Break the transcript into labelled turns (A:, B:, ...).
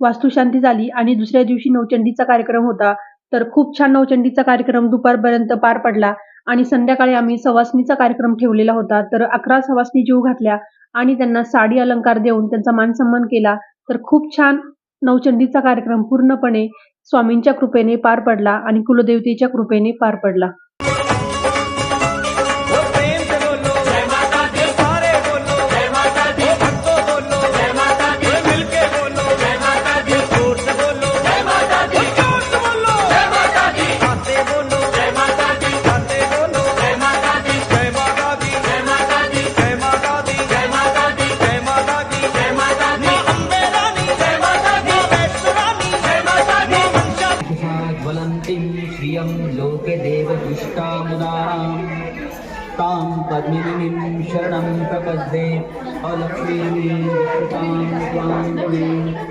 A: वास्तुशांती झाली आणि दुसऱ्या दिवशी नवचंडीचा कार्यक्रम होता. तर खूप छान नवचंडीचा कार्यक्रम दुपारपर्यंत पार पडला आणि संध्याकाळी आम्ही सवासणीचा कार्यक्रम ठेवलेला होता. तर 11 सवासणी जेवू घातल्या आणि त्यांना साडी अलंकार देऊन त्यांचा मानसन्मान केला. तर खूप छान नवचंडीचा कार्यक्रम पूर्णपणे स्वामींच्या कृपेने पार पडला आणि कुलदेवतेच्या कृपेने पार पडला.
B: श्रियं लोके देवदुष्टामुदारां तां पद्मिनीं शरणं प्रपद्ये अलक्ष्मीं त्वां त्वां गुणे